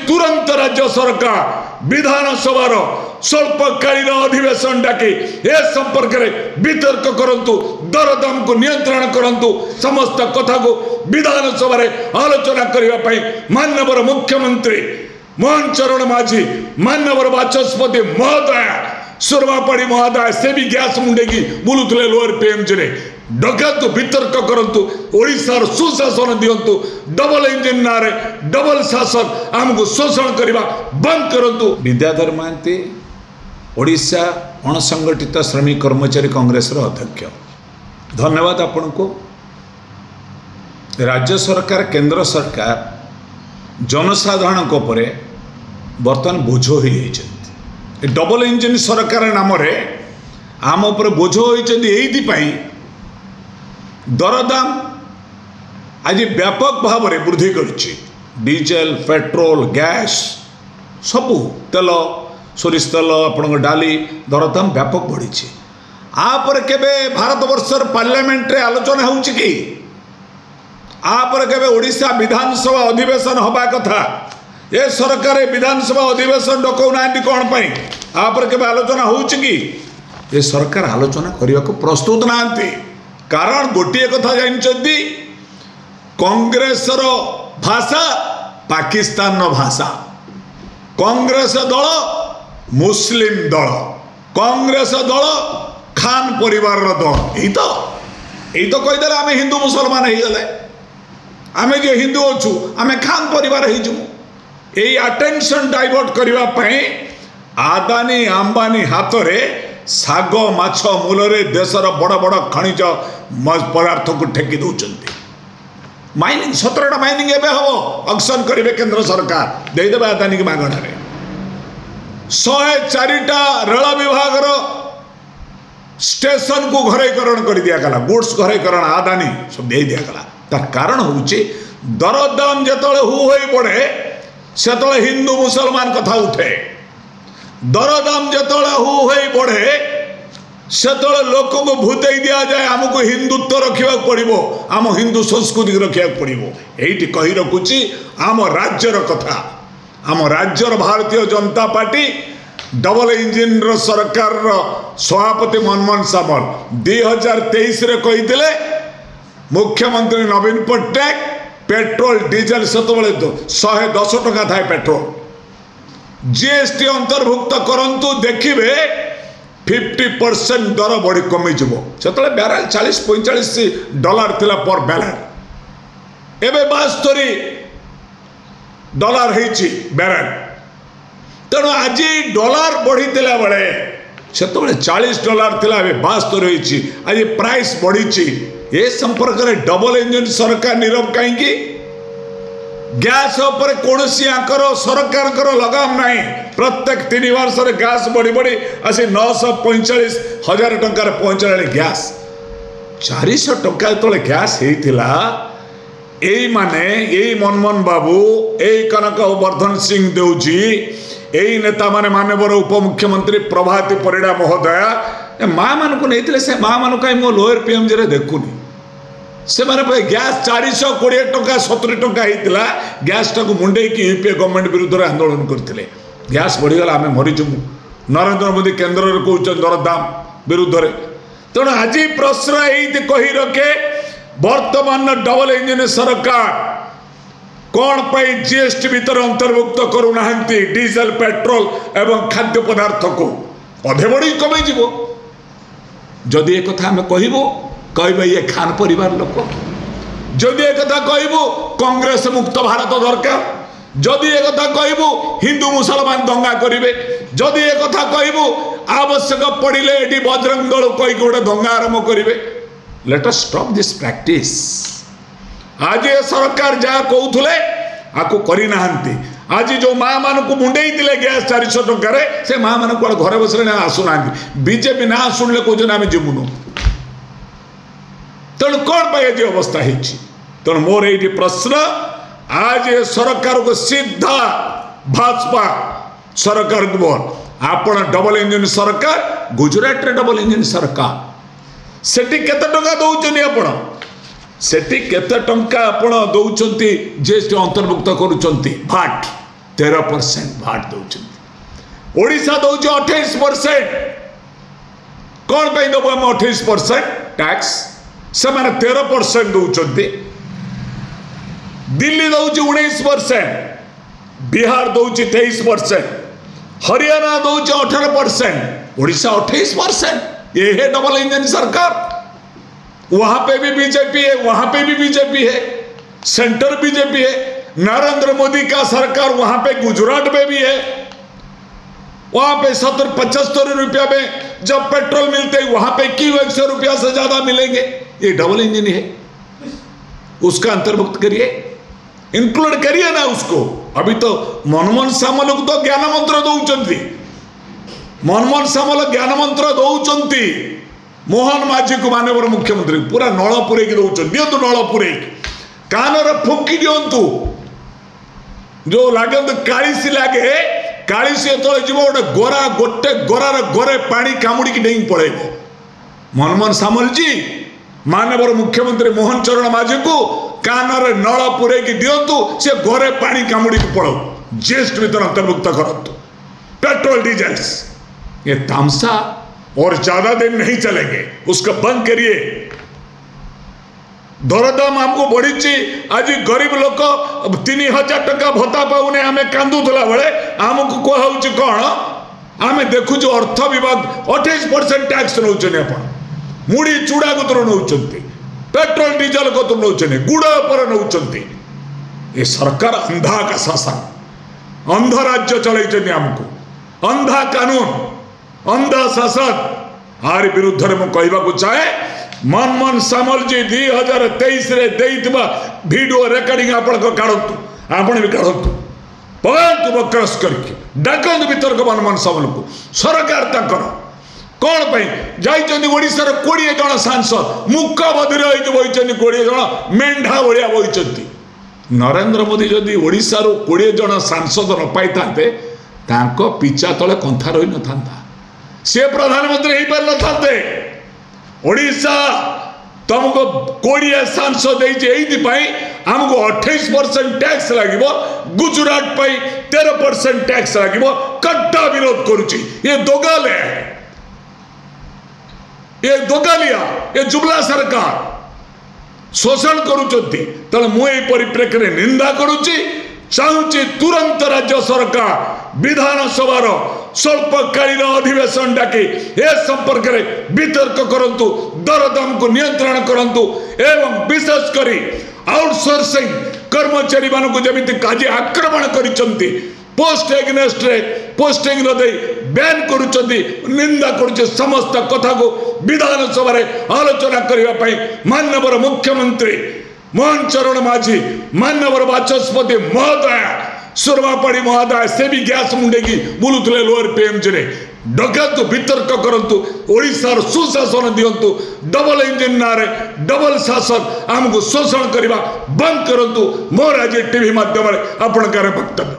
तुरंत राज्य सरकार विधानसभा स्वल्पकालीन अधिवेशन डाकी ए संपर्क में वितर्क करंतु दरदाम को नियंत्रण करंतु समस्त कथा को विधानसभा आलोचना करने माननीय मुख्यमंत्री मोहन चरण माझी माननीय बाचस्पति महोदय सुरमापाड़ी महोदय से भी गैस मुंडे की बुलुले लोअर पीएमजी रे डकातु वितर्क करंतु ओडिशार सुशासन दियंतु डबल इंजिन नारे डबल शासन आमको शोषण करवा बंद करंतु। विद्याधर महांती ओडिशा अणसंगठित श्रमिक कर्मचारी कांग्रेस अध्यक्ष, धन्यवाद आपण को। राज्य सरकार केंद्र सरकार जनसाधारण को परे बर्तमान बोझ हो जाइछन्ति। डबल इंजिन सरकार नाम रे आम उपर बोझ होइछन्ति। एइथि पई दरदाम आज व्यापक भाव में वृद्धि करिछि। डीजेल पेट्रोल गैस सबू तेल सोरिष तेल आपण डाली दरदाम व्यापक बढ़ी। आपर केबे भारत वर्षर पार्लियामेंट रे आलोचना होउछि कि आपर केबे ओडिशा विधानसभा अधिवेशन हवा कथा ए सरकार विधानसभा अधिवेशन डकौ नांती कोन पई आपर केबे आलोचना होउछि कि ए सरकार आलोचना करिया को प्रस्तुत नांती। कारण गोटे कथा जानते कांग्रेस भाषा पाकिस्तान भाषा, कांग्रेस दल मुस्लिम दल, कांग्रेस दल खान परिवार दल। यही तो कहीदे आम हिंदू मुसलमान हो गले, आम जो हिंदू अच्छु आम खान परिवार यही अटेंशन डाइवर्ट करने आदानी अंबानी हाथ में साग माछ मूलरे देशर बड़ बड़ खनिज पदार्थ को ठेकी दौरान माइनिंग 17टा माइनिंग एवं हम ऑक्शन करेंगे केंद्र सरकार देदेवे आदानी की मागणार 104टा रेल विभाग स्टेशन को घरेकरण कर दिगला, गुड्स घरेकरण आदानी सब दे दिगला। तार कारण हूँ दरदाम जो हु पड़े से हिंदू मुसलमान कथा उठे, दरदाम जो हु बढ़े से लोक को भूतई दि जाए आमको हिंदुत्व रखा पड़ो, आम हिंदू संस्कृति रखा पड़ो। ये कही रखुची आम राज्यर कथा। आम राज्यर Bharatiya Janata party double engine सरकार सभापति मनमोहन सामल 2023 रे कही मुख्यमंत्री नवीन पट्टनायक पेट्रोल डीजेल से 110 टका था पेट्रोल, जीएसटी अंतर्भुक्त करंतु देखिए 50% दर बढ़ी कमी से बैरल 40-45 डॉलर थिला पर बैरल, एवं 72 डॉलर होइछि बैरल। तेणु आज डॉलर बढ़ी बेले से 40 डॉलर थिला 72 होइछि, आज प्राइस बढ़ी। ए संपर्क में डबल इंजिन सरकार नीरव कहीं गैस उपर कौन आंकर सरकार लगाम नहीं। प्रत्येक 3 वर्ष गैस बढ़ी बढ़ी आसी 945,000 टंकार पहुंचला गैस। 400 टंका जो गैस होता यही माने यही मनमोहन बाबू यही कनक वर्धन सिंह देउजी यही नेता माने माननीय उपमुख्यमंत्री प्रभाती परिड़ा महोदय माँ मान को नहीं से माँ मान कहीं मो लोअर पीएमजी रे देखुनी से माने गैस 420 टंका 70 टंका होता गैस टाक मुंडे यूपीए गवर्नमेंट विरुद्ध में आंदोलन करते गैस बढ़ीगला आम मरीजमु। नरेंद्र मोदी केन्द्र में कहते दरदाम विरुद्ध में। तेणु आज प्रश्न ये कही रखे वर्तमान डबल इंजिन सरकार कौन पाई जीएसटी भीतर अंतर्भुक्त करूना डीजेल पेट्रोल एवं खाद्य पदार्थ को अधे बढ़ी कमे जदि एक कथा आम कहबू कह ये खान परिवार लोक, जदि एक कथा कहबू कांग्रेस मुक्त भारत दरकार, जदि एक कथा कहबू हिंदू मुसलमान दंगा करेंगे, जदि एक कथा कहबू आवश्यक पड़े ये बजरंग दल कही गोटे दंगा आरंभ करेंगे। Let us stop this practice. आज ये सरकार जहाँ कहते आपको करना। आज जो माँ मान को मुंडे गैस 400 टंकार से माँ मान को घरे बसले आसुना बीजेपी ना शुणिले कहते आम जीवुनु। तेणु कौन पाई अवस्था है। तेणु मोर ये प्रश्न आज ये सरकार को सीधा भाजपा सरकार को बोल आपण डबल इंजिन सरकार गुजरात रे डबल इंजिन सरकार सेठी केते टंका दउचनी आपण सेठी केते टंका आपण दउचंती जीएसटी अंतर्भुक्त करूचंती भाट 13% भाट दौरान ओडिशा दौर 28%। कौन पे दबो हम 28% टैक्स से 13% दौरान दिल्ली दौर 19%, बिहार दौर 23%, हरियाणा दौर 18%, ओडिशा 28%। ये है डबल इंजन सरकार। वहां पे भी बीजेपी है, वहां पे भी बीजेपी है, सेंटर बीजेपी है। नरेंद्र मोदी का सरकार वहां पे गुजरात में भी है, वहां पे 70-75 रुपया में जब पेट्रोल मिलते वहां पे क्यों 100 रुपया से ज्यादा मिलेंगे? ये डबल इंजन है, उसका अंतर्भुक्त करिए, इंक्लूड करिए ना उसको। अभी तो मनमोहन सामल को तो ज्ञान मंत्र दौरान, मनमोहन सामल ज्ञान मंत्र दौरान, मोहन माझी को माननीय मुख्यमंत्री पूरा नल पुरे दौरान, दिंतु नल पुरे कान फुंकी दिंतु, जो लगे कालीसी लगे, कालीसी जो जीव गोटे गोरार गोरे पानी कामुड़ी डेई पड़े। मनमोहन सामल जी माननीय मुख्यमंत्री मोहन चरण माझी को कान नल पुरे दिंतु, से गोरे पानी कामुड़ी पड़ो, जीएसटी भीतर अंतर्भुक्त करतु। पेट्रोल डीजल्स ये तामसा और ज्यादा दिन नहीं चलेंगे, उसको बंद करिए। दरदाम हमको बढ़ी, आज गरीब लोक 3000 टका भत्ता पाऊने, आम कांदुला बेले आमको कहुच कौन, आम देखु अर्थ विभाग 28% टैक्स नौ, मुड़ी चूड़ा कतर नौ, पेट्रोल डीजल कतर नौ, गुड़ पर नौ। ये सरकार अंधा का शासन, अंध राज्य चल आमको, अंधा कानून, अंधा शासन। आर विरुद्ध में कहवाक चाहे मनमोहन सामल जी 2023 रे देइथिबा वीडियो रिकॉर्डिंग आपण काढतु, आपण भी काढतु, पगांतु बक्रस करके डाकंद वितर्क मनमोहन सामल को सरकार तकर कौन पे जाइछन्ति। ओडिसा रे 20 जन सांसद मुख बधिर होई बइछन्ति, 20 जन मेंढा भलिया बइछन्ति। नरेंद्र मोदी जदि ओडिसा रो 20 जन सांसद न पाई थाते, तांको पिचा तले कंथा रही न थांता, से प्रधानमंत्री ही पर न थाते। ओडिशा तुमको 20 सांसद आमको 28% टैक्स लगे, गुजरात पर 13% टैक्स लगे, कट्टा विरोध करुची। ये दोगाले, ये दोगालिया, ये जुबला सरकार शोषण करुचंती। तेणु मुझे परिप्रेक्षी में निंदा करुची, चाहूँगी तुरंत राज्य सरकार विधानसभा स्वल्पकालीन अधिवेशन डाकी ए संपर्क में वितर्क करंतु, दरदाम को नियंत्रण करंतु, एवं विशेषकर आउटसोर्सिंग कर्मचारी मानक जमी आज आक्रमण करिसंती, पोस्ट एग्नेस्ट रे पोस्टिंग दे बैन करुचंती, निंदा करुचे। समस्त कथा को विधानसभा रे आलोचना करबा पई माननीय मुख्यमंत्री मोहन चरण माझी, माननीय बाचस्पति महोदय सुरमापाड़ी महोदय से भी गैस मुंडे की बुलुले लोअर पीएमजी रे डकंतु, वितर्क करंतु, ओडिशार सुशासन दिंतु। डबल इंजिन ना रे डबल शासन आमको शोषण करने बंद करंतु। मोर आज टीवी माध्यम आपण वक्तव्य।